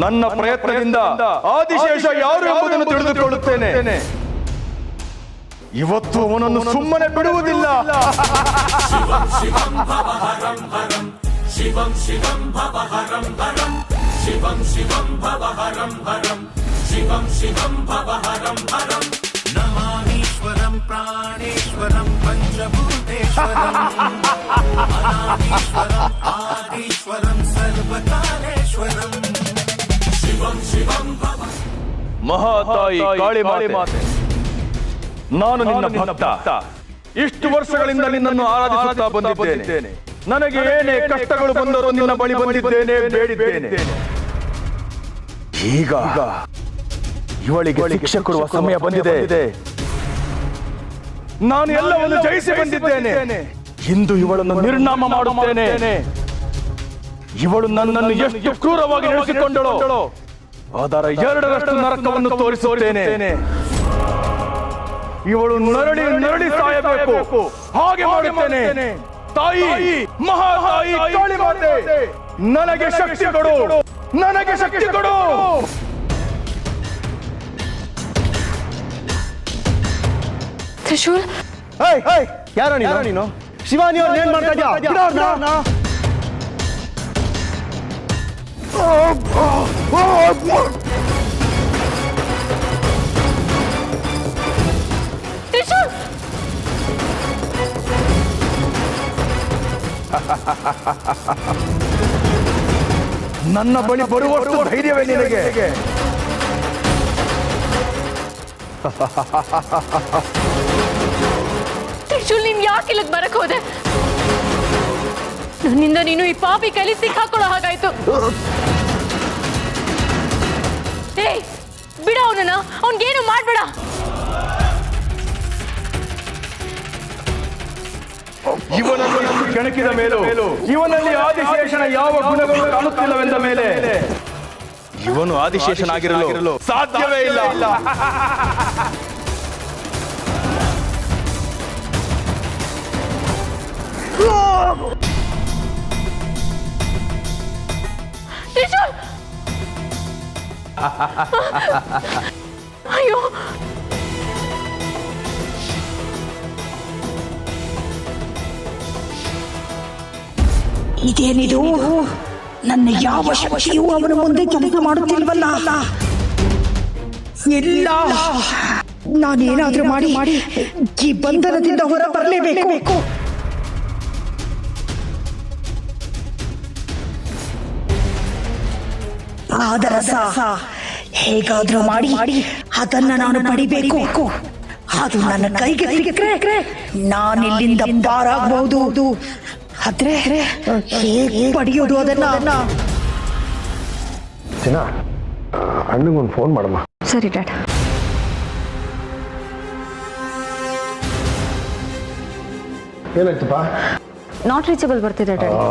ನನ್ನ ಪ್ರಯತ್ನದಿಂದ ಆದಿಶೇಷ ಯಾರು ಎಂಬುದನ್ನು ತಿಳಿದುಕೊಳ್ಳುತ್ತೇನೆ. ಇವತ್ತು ಅವನನ್ನು ಸುಮ್ಮನೆ ಬಿಡುವುದಿಲ್ಲ. ಶಿವಂ ಶಿವಂ ಭವ ಹರಂ ಹರಂ ಶಿವಂ ಶಿವಂ ಭವ ಹರಂ ಹರಂ ಶಿವಂ ಶಿವಂ ಭವ ಹರಂ ಹರಂ ನಮಾಮೀಶ್ವರಂ ಪ್ರಾಣೇಶ್ವರಂ ಪಂಚಭೂತೇಶ್ವರಂ ಅನಾದೀಶ್ವರಂ ಆದೀಶ್ವರಂ ಸರ್ವಕಾಲೇಶ್ವರಂ ಶಿವಂ ಶಿವಂ ಭವ. ಮಹಾತಾಯಿ ಕಾಳಿ ಮಾತೆ, ನಾನು ನಿನ್ನ ಭಕ್ತ. ಇಷ್ಟು ವರ್ಷಗಳಿಂದ ನಿನ್ನನ್ನು ಆರಾಧಿಸುತ್ತಾ ಬಂದಿದ್ದೇನೆ. ನನಗೆ ಏನೇ ಕಷ್ಟಗಳು ಬಂದರೂ ನಿನ್ನ ಬಳಿ ಬಂದಿದ್ದೇನೆ, ಬೇಡಿದ್ದೇನೆ. ಈಗ ಇವಳಿಗೆ ಶಿಕ್ಷೆ ಕೊಡುವ ಸಮಯ ಬಂದಿದೆ. ನಾನು ಎಲ್ಲವನ್ನು ಜಯಿಸಿ ಬಂದಿದ್ದೇನೆ. ಇಂದು ಇವಳನ್ನು ನಿರ್ನಾಮ ಮಾಡುತ್ತೇನೆ. ಇವಳು ನನ್ನನ್ನು ಎಷ್ಟು ಕ್ರೂರವಾಗಿ ನಡೆಸಿಕೊಂಡಳೋ ಅದರ 2ರಷ್ಟು ನರಕವನ್ನು ತೋರಿಸುತ್ತೇನೆ. ಇವಳು ನರಳಿ ಸಾಯಬೇಕು. ಹಾಗೆ ಮಾಡುತ್ತೇನೆ. ತಾಯಿ, ಮಹಾತಾಯಿ ಕಾಳಿ ಮಾತೆ, ನನಗೆ ಶಕ್ತಿ ಕೊಡು, ನನಗೆ ಶಕ್ತಿ ಕೊಡು. ತ್ರಿಶೂಲ್, ಯಾರೋ ನೀನು? ಶಿವಾನಿ ಅವ್ರು ಏನ್ ಮಾಡ್ತಾ ಇದ್ಯಾ? ತ್ರಿಶೂಲ್, ನನ್ನ ಬಳಿ ಬರುವಷ್ಟು ಧೈರ್ಯವೇ ನಿನಗೆ? ತ್ರಿಶೂಲ್, ನೀನ್ ಯಾಕೆ ಇಲ್ಲಿಗೆ ಬರಕ್ ಹೋದೆ? ನನ್ನಿಂದ ನೀನು ಈ ಪಾಪಿ ಕೈಲಿ ಸಿಕ್ಕಾಕೊಳ್ಳೋ ಹಾಗಾಯ್ತು. ಏಯ್, ಬಿಡ ಅವನನ್ನ, ಅವನ್ಗೇನು ಮಾಡ್ಬೇಡ. ಇವನನ್ನು ಕೆಣಕಿದ ಮೇಲೂ ಇವನಲ್ಲಿ ಆದಿಶೇಷನ ಯಾವ ಗುಣಗಳು ಕಾಣುತ್ತಿಲ್ಲವೆಂದ ಮೇಲೆ ಇವನು ಆದಿಶೇಷನಾಗಿರಲು ಸಾಧ್ಯವೇ ಇಲ್ಲ. ತ್ರಿಶೂಲ್, ಅಯ್ಯೋ, ಇದೇನಿದು? ನನ್ನ ಯಾವ ಶಕ್ತಿಯೂ ಅವನ ಮುಂದೆ ಕೆಲಸ ಮಾಡುತ್ತಿಲ್ವಲ್ಲ. ಇಲ್ಲ, ನಾನೇನಾದ್ರೂ ಮಾಡಿ ಈ ಬಂಧನದಿಂದ ಹೊರ ಬರಲೇಬೇಕು. ಆದರಸ ಹೇಗಾದ್ರೂ ಮಾಡಿ ಅದನ್ನ ನಾನು ಪಡಿಬೇಕು. ಅದು ನನ್ನ ಕೈಗೆ ಸಿಕ್ಕರೆ ನಾನಿಲ್ಲಿಂದ ಪಾರಾಗಬಹುದು. ಆದ್ರೆ ಹೇಗೆ ಪಡೆಯೋದು ಅದನ್ನ? ಅಣ್ಣಗೊಂದು ಫೋನ್ ಮಾಡಮ್ಮ. ಸರಿ ಡ್ಯಾಡ್. ಏನಾಯ್ತಪ್ಪ? ನಾಟ್ ರೀಚಬಲ್ ಬರ್ತಿದೆ ಡ್ಯಾಡ್.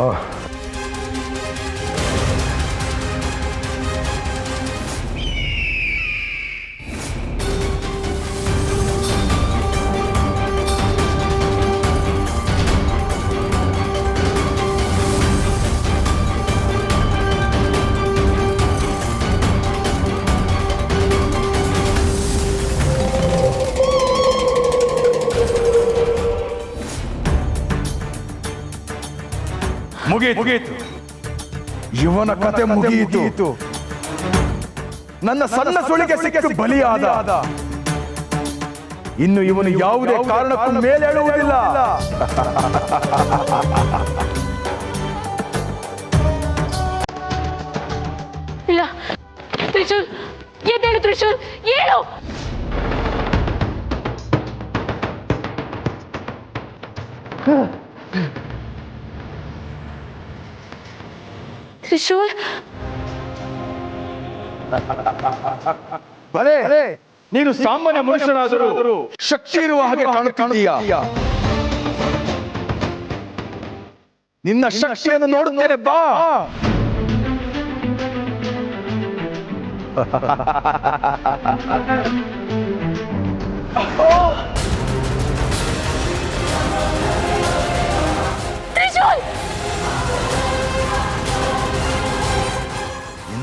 ಮುಗಿಯಿತು. ಇವನ ಕತೆ ಮುಗಿಯಿತು. ನನ್ನ ಸಣ್ಣ ಸುಳಿಗೆ ಸಿಕ್ಕ ಬಲಿಯಾದ. ಇನ್ನು ಇವನು ಯಾವುದೇ ಕಾರಣಕ್ಕೂ ಮೇಲೇಳುವುದಿಲ್ಲ. ಇಲ್ಲ ತ್ರಿಶೂಲ್, ಎದ್ದೇಳು ತ್ರಿಶೂಲ್, ಏಳು. ತ್ರಿಶೂಲ್, ಬರೇ ನೀನು ಸಾಮಾನ್ಯ ಮನುಷ್ಯನಾದರೂ ಶಕ್ತಿ ಇರುವ ಹಾಗೆ ಕಾಣುತ್ತೀಯ. ನಿನ್ನ ಶಕ್ತಿಯನ್ನು ನೋಡುತ್ತೇನೆ, ಬಾ. ತ್ರಿಶೂಲ್,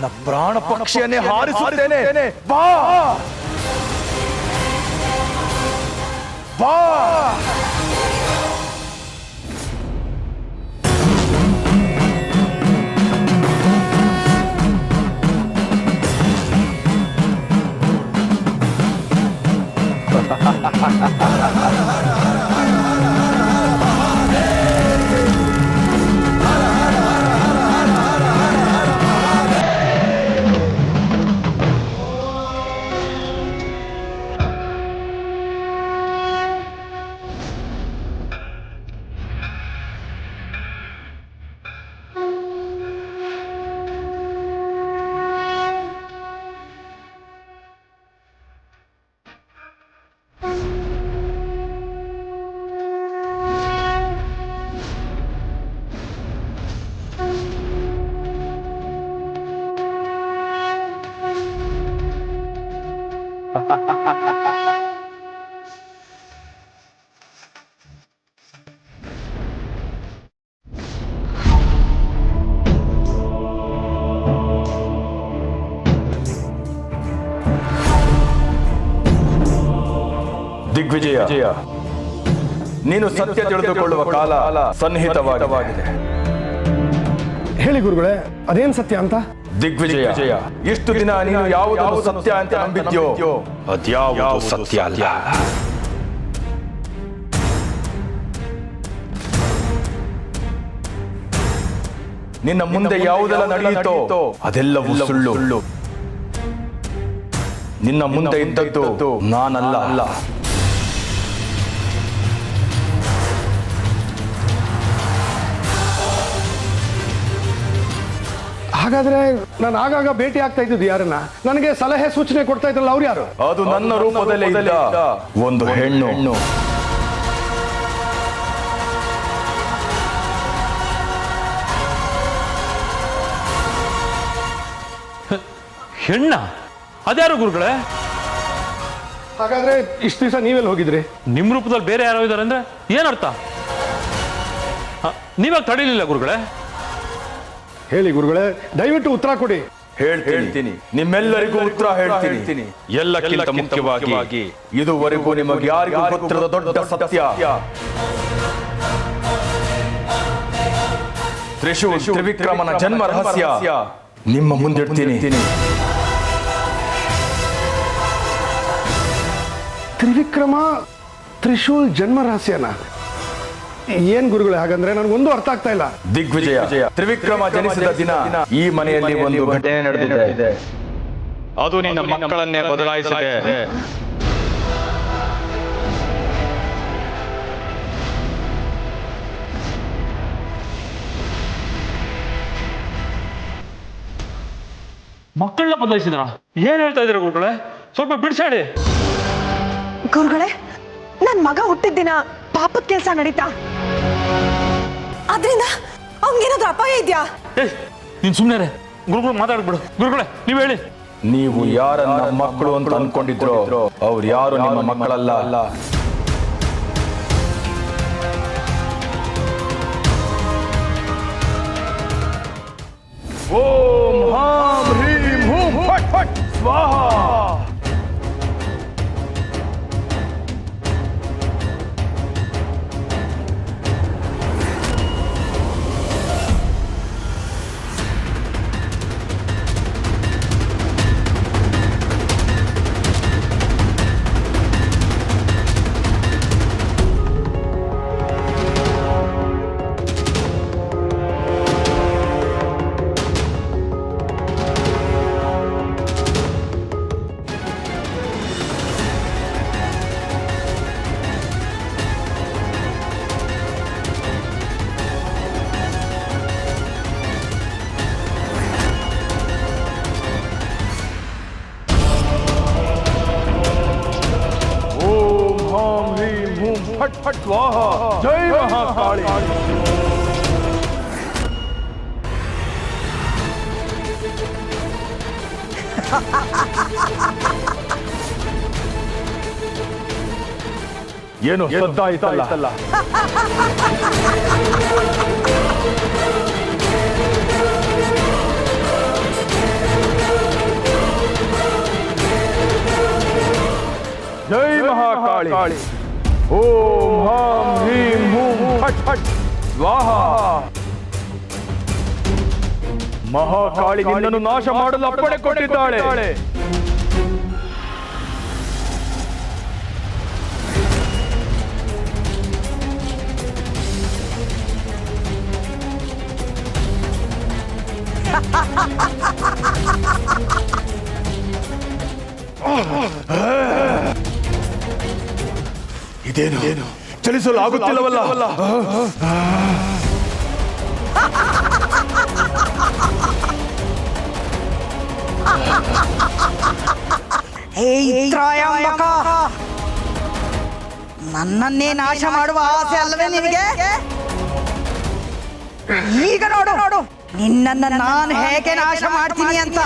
ನಿನ್ನ ಪ್ರಾಣ ಪಕ್ಷಿಯನ್ನೇ ಹಾರಿಸುತ್ತೇನೆ. ಬಾ ಬಾ. ದಿಗ್ವಿಜಯ, ನೀನು ಸತ್ಯ ತಿಳಿದುಕೊಳ್ಳುವ ಕಾಲ ಸನ್ನಿಹಿತವಾಗಿದೆ. ಹೇಳಿ ಗುರುಗಳೇ, ಅದೇನ್ ಸತ್ಯ ಅಂತ? ದಿಗ್ವಿಜಯ, ಇಷ್ಟು ದಿನ ನೀನು ಯಾವುದನ್ನು ಸತ್ಯ ಅಂತ ನಂಬಿದ್ಯೋ ಅದ್ಯಾವುದು ಸತ್ಯ ಅಲ್ಲ. ನಿನ್ನ ಮುಂದೆ ಯಾವುದೆಲ್ಲ ನಡೆಯಿತೋ ಅದೆಲ್ಲವೂ ಸುಳ್ಳು. ನಿನ್ನ ಮುಂದೆ ಇದ್ದದ್ದು ನಾನಲ್ಲ. ಹಾಗಾದ್ರೆ ನಾನು ಆಗಾಗ ಭೇಟಿ ಆಗ್ತಾ ಇದ್ದು ಯಾರನ್ನ? ನನಗೆ ಸಲಹೆ ಸೂಚನೆ ಕೊಡ್ತಾ ಇದ್ರಲ್ಲ, ಅವ್ರು ಯಾರು? ಅದು ನನ್ನ ರೂಪದಲ್ಲೇ ಇದ್ದ ಒಂದು ಹೆಣ್ಣು. ಹೆಣ್ಣ? ಅದ್ಯಾರು ಗುರುಗಳೇ? ಹಾಗಾದ್ರೆ ಇಷ್ಟು ದಿವಸ ನೀವೆಲ್ಲಿ ಹೋಗಿದ್ರಿ? ನಿಮ್ ರೂಪದಲ್ಲಿ ಬೇರೆ ಯಾರೋ ಇದಾರೆ ಅಂದ್ರೆ ಏನರ್ಥ? ನೀವಾಗ ತಡೀಲಿಲ್ಲ ಗುರುಗಳೇ? ಹೇಳಿ ಗುರುಗಳೇ, ದಯವಿಟ್ಟು ಉತ್ತರ ಕೊಡಿ. ಹೇಳ್ತೀನಿ, ನಿಮ್ಮೆಲ್ಲರಿಗೂ ಉತ್ತರ ಹೇಳ್ತೀನಿ. ಎಲ್ಲಕ್ಕಿಂತ ಮುಖ್ಯವಾಗಿ ಇದುವರೆಗೂ ನಿಮಗೆ ಯಾರಿಗೂ ಗೊತ್ತಿರದ ದೊಡ್ಡ ಸತ್ಯ. ತ್ರಿವಿಕ್ರಮನ ಜನ್ಮ ರಹಸ್ಯ ನಿಮ್ಮ ಮುಂದಿಡ್ತೀನಿ. ತ್ರಿವಿಕ್ರಮ ತ್ರಿಶೂಲ್ ಜನ್ಮ ರಹಸ್ಯನ? ಏನ್ ಗುರುಗಳೇ ಹಾಗಂದ್ರೆ? ನನಗೊಂದು ಅರ್ಥ ಆಗ್ತಾ ಇಲ್ಲ. ದಿಗ್ವಿಜಯ, ತ್ರಿವಿಕ್ರಮ ಜನಿಸಿದ ದಿನ ಈ ಮನೆಯಲ್ಲಿ ಒಂದು ಘಟನೆ ನಡೆದಿದೆ. ಅದು ನಿನ್ನ ಮಕ್ಕಳನ್ನೇ ಬದಲಾಯಿಸಿದೆ. ಮಕ್ಕಳನ್ನ ಬದಲಾಯಿಸಿದ್ರ? ಏನ್ ಹೇಳ್ತಾ ಇದ್ದೀರಾ ಗುರುಗಳೇ? ಸ್ವಲ್ಪ ಬಿಡಿಸಾಡಿ. ಗುರುಗಳೇ, ನನ್ ಮಗ ಹುಟ್ಟಿದ ದಿನ ಪಾಪದ ಕೆಲಸ ನಡೀತಾ, ಅದ್ರಿಂದ ಅವ್ನಿಗೇನಾದ್ರೂ ಅಪಾಯ ಇದೆಯಾ? ನೀನ್ ಸುಮ್ಮನೆ ಗುರುಗಳು ಮಾತಾಡ್ಬಿಡು. ಗುರುಗಳೇ, ನೀವ್ ಹೇಳಿ. ನೀವು ಯಾರನ್ನ ಮಕ್ಕಳು ಅಂತ ಅನ್ಕೊಂಡಿದ್ರೋ ಅವ್ರು ಯಾರು ನಿಮ್ಮ ಮಕ್ಕಳಲ್ಲ. ಓಂ ಹಾಂ ಹ್ರೀಂ ಹೂಂ ಫಟ್ ಫಟ್ ಸ್ವಾಹಾ. फट फट स्वाहा. जय महाकाली. ಏನು ಸದ್ದಾಯಿತಲ್ಲ? ಕಾಳಿ ಓಂ ಹಾಂ ಹೀಂ ಹೂಂ ಫಟ್ ಫಟ್ ಸ್ವಾಹ. ಮಹಾಕಾಳಿ ನಿನ್ನನ್ನು ನಾಶ ಮಾಡಲು ಅಪ್ಪಣೆ ಕೊಟ್ಟಿದ್ದಾಳೆ. ಇದೇನು ಚಲಿಸಲು ಆಗುತ್ತಿಲ್ಲವಲ್ಲ? ತ್ರಯಂಬಕ, ನನ್ನನ್ನೇ ನಾಶ ಮಾಡುವ ಆಸೆ ಅಲ್ಲವೇ ನಿನಗೆ? ಈಗ ನೋಡು ನೋಡು ನಿನ್ನನ್ನ ನಾನು ಹೇಗೆ ನಾಶ ಮಾಡ್ತೀನಿ ಅಂತ.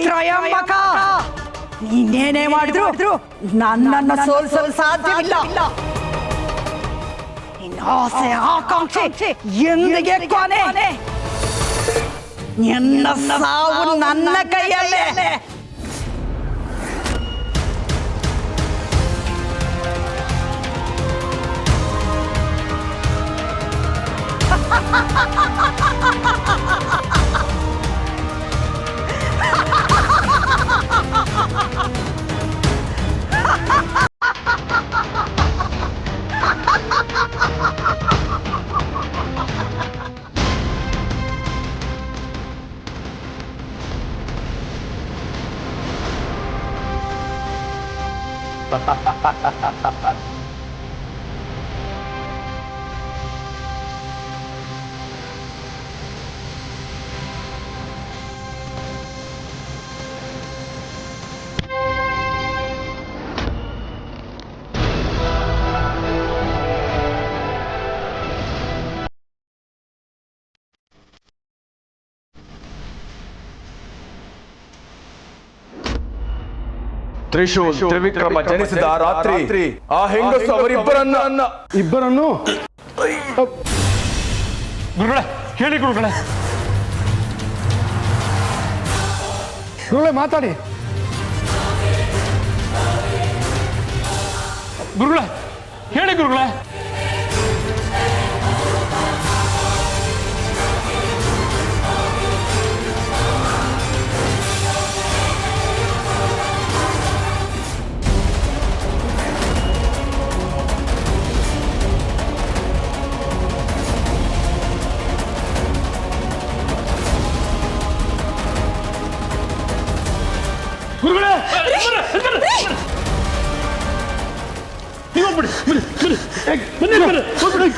ತ್ರಯಂಬಕ, ನೀನೇನೇ ಮಾಡಿದ್ರು ನನ್ನನ್ನು ಸೋಲಿಸಲು ಸಾಧ್ಯವಿಲ್ಲ. ನಿನ್ನ ಆಸೆ ಆಕಾಂಕ್ಷೆ ಎಂದಿಗೆ ಕೊನೆ. ನಿನ್ನ ಸಾವು ನನ್ನ ಕೈಯಲ್ಲೇ. ತ್ರಿಶೂಲ್ ತ್ರಿವಿಕ್ರಮ ಜನಿಸಿದ ಆ ರಾತ್ರಿ ಆ ಹೆಂಗಸು ಇಬ್ಬರನ್ನು ಗುರುಗಳೇ ಹೇಳಿ ಗುರುಗಳೇ. ಗುರುಗಳೇ ಮಾತಾಡಿ. ಗುರುಗಳೇ ಹೇಳಿ ಗುರುಗಳೇ. ಗುರುಗಳೇ ನೀವು ಹೋಗ್ಬಿಡಿ, ಬನ್ನಿ ಹೋಗ್ಬಿಡಿ.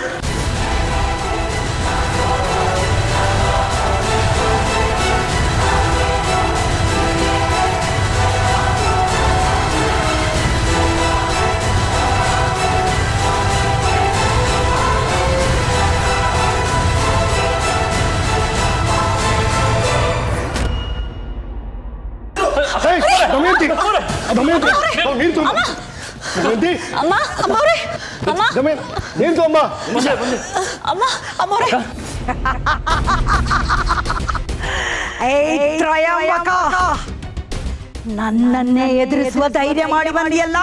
ನನ್ನನ್ನೇ ಎದುರಿಸುವ ಧೈರ್ಯ ಮಾಡಿ ಬಂದಿಯಲ್ಲ,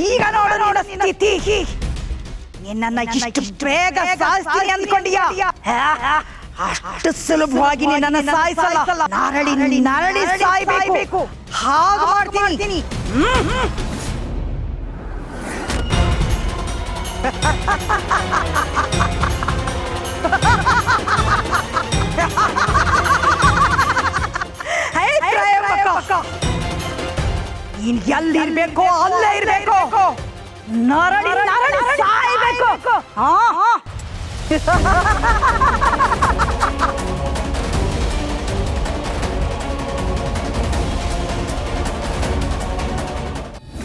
ಈಗ ನೋಡು ನೋಡು ಸ್ಥಿತಿ. ನಿನ್ನನ್ನ ಇಷ್ಟು ಬೇಗ ಸಾಯಿಸ್ತೀನಿ ಅಂದ್ಕೊಂಡೀಯಾ? ಅಷ್ಟು ಸುಲಭವಾಗಿ ನಿನ್ನನ್ನು ಸಾಯಿಸಲ್ಲ. ನರಳಿ ಸಾಯ್ಬೇಕು. ಹಾಗೆ ಮಾಡ್ತೀನಿ. ನೀನ್ ಎಲ್ಲಿರ್ಬೇಕು ಅಲ್ಲೇ ಇರ್ಬೇಕು. ನರಳಿ ಸಾಯ್ಬೇಕು.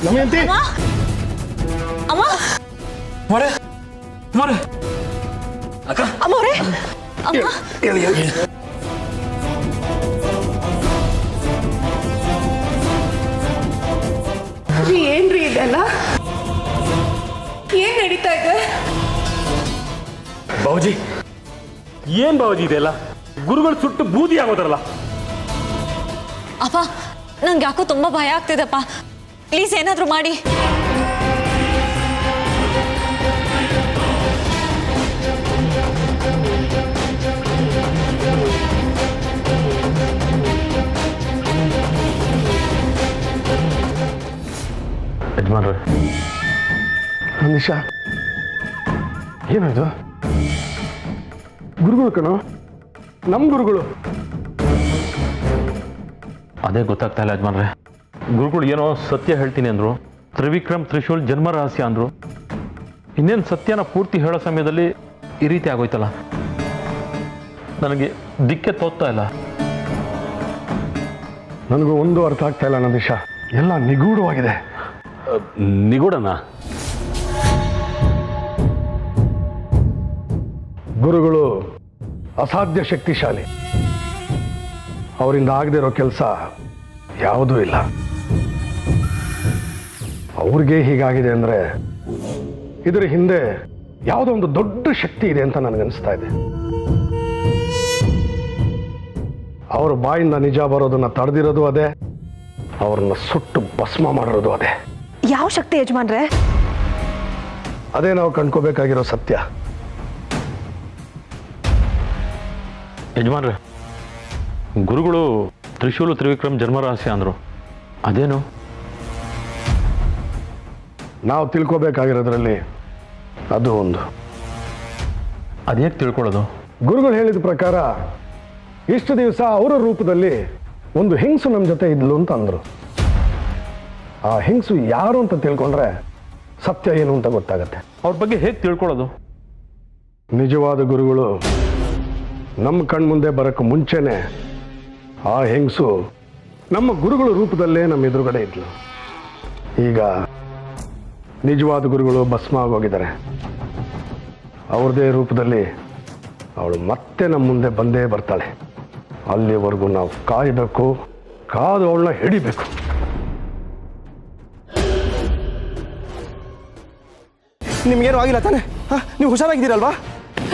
ದಮಯಂತಿ, ಅಮ್ಮ ಮರೆ ಮರೆ ಅಕ್ಕ ಅಮ್ಮವ್ರೆ, ಅಮ್ಮ ಹೇಳಿ. ಏನ್ರಿ ಇದೆಲ್ಲ? ಏನ್ ನಡೀತಾ ಇದೆ? ಬಾಬುಜಿ ಏನ್ ಬಾಬುಜಿ ಇದೆಲ್ಲ? ಗುರುಗಳು ಸುಟ್ಟು ಬೂದಿ ಆಗೋದ್ರಲ್ಲ. ಅಪ್ಪ ನಂಗೆ ಯಾಕೋ ತುಂಬಾ ಭಯ ಆಗ್ತಿದೆಪ್ಪ, ಪ್ಲೀಸ್ ಏನಾದರೂ ಮಾಡಿ. ಯಜಮಾನ್ರೆ, ನಿಶಾ ಏನಾಯ್ತು? ಗುರುಗಳು ಕಣೋ, ನಮ್ಮ ಗುರುಗಳು. ಅದೇ ಗೊತ್ತಾಗ್ತಾ ಇಲ್ಲ ಯಜಮಾನ್ರೆ. ಗುರುಗಳು ಏನೋ ಸತ್ಯ ಹೇಳ್ತೀನಿ ಅಂದ್ರು, ತ್ರಿವಿಕ್ರಮ್ ತ್ರಿಶೂಲ್ ಜನ್ಮ ರಹಸ್ಯ ಅಂದ್ರು. ಇನ್ನೇನು ಸತ್ಯನ ಪೂರ್ತಿ ಹೇಳೋ ಸಮಯದಲ್ಲಿ ಈ ರೀತಿ ಆಗೋಯ್ತಲ್ಲ. ನನಗೆ ದಿಕ್ಕೆ ತೋಗ್ತಾ ಇಲ್ಲ. ನನಗೂ ಒಂದು ಅರ್ಥ ಆಗ್ತಾ ಇಲ್ಲ ನಂದೀಶಾ, ಎಲ್ಲ ನಿಗೂಢವಾಗಿದೆ. ನಿಗೂಢನಾ? ಗುರುಗಳು ಅಸಾಧ್ಯ ಶಕ್ತಿಶಾಲಿ. ಅವರಿಂದ ಆಗದೆ ಇರೋ ಕೆಲಸ ಯಾವುದೂ ಇಲ್ಲ. ಅವ್ರಿಗೆ ಹೀಗಾಗಿದೆ ಅಂದರೆ ಇದರ ಹಿಂದೆ ಯಾವುದೋ ಒಂದು ದೊಡ್ಡ ಶಕ್ತಿ ಇದೆ ಅಂತ ನನಗನ್ನಿಸ್ತಾ ಇದೆ. ಅವ್ರ ಬಾಯಿಂದ ನಿಜ ಬರೋದನ್ನ ತಡೆದಿರೋದು ಅದೇ, ಅವ್ರನ್ನ ಸುಟ್ಟು ಭಸ್ಮ ಮಾಡಿರೋದು ಅದೇ. ಯಾವ ಶಕ್ತಿ ಯಜಮಾನ್ರೆ? ಅದೇ ನಾವು ಕಂಡ್ಕೋಬೇಕಾಗಿರೋ ಸತ್ಯ. ಯಜಮಾನ್ರೆ, ಗುರುಗಳು ತ್ರಿಶೂಲು ತ್ರಿವಿಕ್ರಮ್ ಜನ್ಮ ರಹಸ್ಯ ಅಂದ್ರು, ಅದೇನು? ನಾವು ತಿಳ್ಕೋಬೇಕಾಗಿರೋದ್ರಲ್ಲಿ ಅದು ಒಂದು. ಅದೇಗೆ ತಿಳ್ಕೊಳ್ಳೋದು? ಗುರುಗಳು ಹೇಳಿದ ಪ್ರಕಾರ ಇಷ್ಟು ದಿವಸ ಅವರ ರೂಪದಲ್ಲಿ ಒಂದು ಹೆಂಗಸು ನಮ್ಮ ಜೊತೆ ಇದ್ಲು ಅಂತ ಅಂದ್ರು. ಆ ಹೆಂಗಸು ಯಾರು ಅಂತ ತಿಳ್ಕೊಂಡ್ರೆ ಸತ್ಯ ಏನು ಅಂತ ಗೊತ್ತಾಗತ್ತೆ. ಅವ್ರ ಬಗ್ಗೆ ಹೇಗೆ ತಿಳ್ಕೊಳ್ಳೋದು? ನಿಜವಾದ ಗುರುಗಳು ನಮ್ಮ ಕಣ್ಮುಂದೆ ಬರೋಕ್ಕೆ ಮುಂಚೆನೆ ಆ ಹೆಂಗಸು ನಮ್ಮ ಗುರುಗಳ ರೂಪದಲ್ಲೇ ನಮ್ಮ ಎದುರುಗಡೆ ಇದ್ಲು. ಈಗ ನಿಜವಾದ ಗುರುಗಳು ಭಸ್ಮ ಆಗೋಗಿದ್ದಾರೆ. ಅವ್ರದೇ ರೂಪದಲ್ಲಿ ಅವಳು ಮತ್ತೆ ನಮ್ಮ ಮುಂದೆ ಬಂದೇ ಬರ್ತಾಳೆ. ಅಲ್ಲಿವರೆಗೂ ನಾವು ಕಾಯಬೇಕು, ಕಾದು ಅವಳನ್ನ ಹಿಡಿಬೇಕು. ನಿಮ್ಗೇನು ಆಗಿಲ್ಲ ತಾನೆ? ನೀವು ಹುಷಾರಾಗಿದ್ದೀರಲ್ವಾ?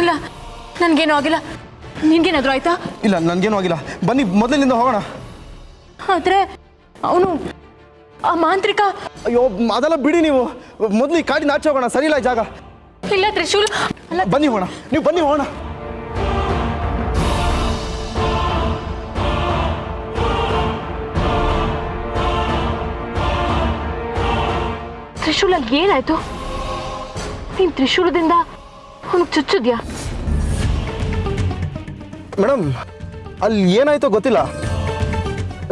ಇಲ್ಲ ನನ್ಗೇನು ಆಗಿಲ್ಲ. ನಿನ್ಗೇನಾದ್ರು ಆಯ್ತಾ? ಇಲ್ಲ, ನನಗೇನು ಆಗಿಲ್ಲ. ಬನ್ನಿ ಮೊದಲಿನಿಂದ ಹೋಗೋಣ. ಆದ್ರೆ ಅವನು ಆ ಮಾಂತ್ರಿಕ. ಅಯ್ಯೋ ಅದೆಲ್ಲ ಬಿಡಿ, ನೀವು ಮೊದಲು ಈ ಕಾಡಿನ ಆಚೆ ಹೋಗೋಣ. ಸರಿ ಇಲ್ಲ ಈ ಜಾಗ. ಇಲ್ಲ ತ್ರಿಶೂಲ್ ಅಲ್ಲ, ಬನ್ನಿ ಹೋಗೋಣ. ನೀವು ಬನ್ನಿ ಹೋಗೋಣ. ತ್ರಿಶೂಲ ಏನಾಯ್ತು? ನೀನ್ ತ್ರಿಶೂಲದಿಂದ ಅವನು ಚುಚ್ಚಿದ್ಯಾ? ಮೇಡಮ್, ಅಲ್ಲಿ ಏನಾಯ್ತೋ ಗೊತ್ತಿಲ್ಲ.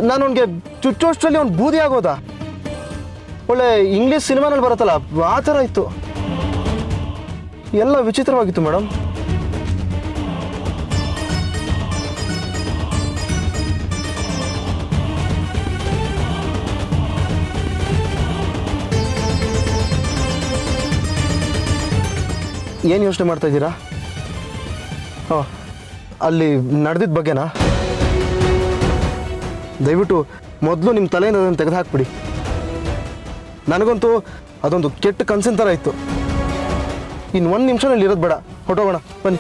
ನಾನು ಅವನಿಗೆ ಚುಚ್ಚೋಷ್ಟರಲ್ಲಿ ಅವ್ನು ಬೂದಿ ಆಗೋದ. ಒಳ್ಳೆ ಇಂಗ್ಲೀಷ್ ಸಿನಿಮಾನಲ್ಲಿ ಬರುತ್ತಲ್ಲ ಆ ಥರ ಇತ್ತು. ಎಲ್ಲ ವಿಚಿತ್ರವಾಗಿತ್ತು ಮೇಡಮ್. ಏನು ಯೋಚನೆ ಮಾಡ್ತಾ ಇದ್ದೀರಾ? ಹಾಂ, ಅಲ್ಲಿ ನಡೆದಿದ್ದ ಬಗ್ಗೆನಾ? ದಯವಿಟ್ಟು ಮೊದಲು ನಿಮ್ಮ ತಲೆಯಿಂದ ಅದನ್ನು ತೆಗೆದು ಹಾಕ್ಬಿಡಿ. ನನಗಂತೂ ಅದೊಂದು ಕೆಟ್ಟ ಕನಸಿನ ಥರ ಇತ್ತು. ಇನ್ನು 1 ನಿಮಿಷನಲ್ಲಿ ಇರೋದು ಬೇಡ, ಹೊರಟೋಗೋಣ ಬನ್ನಿ.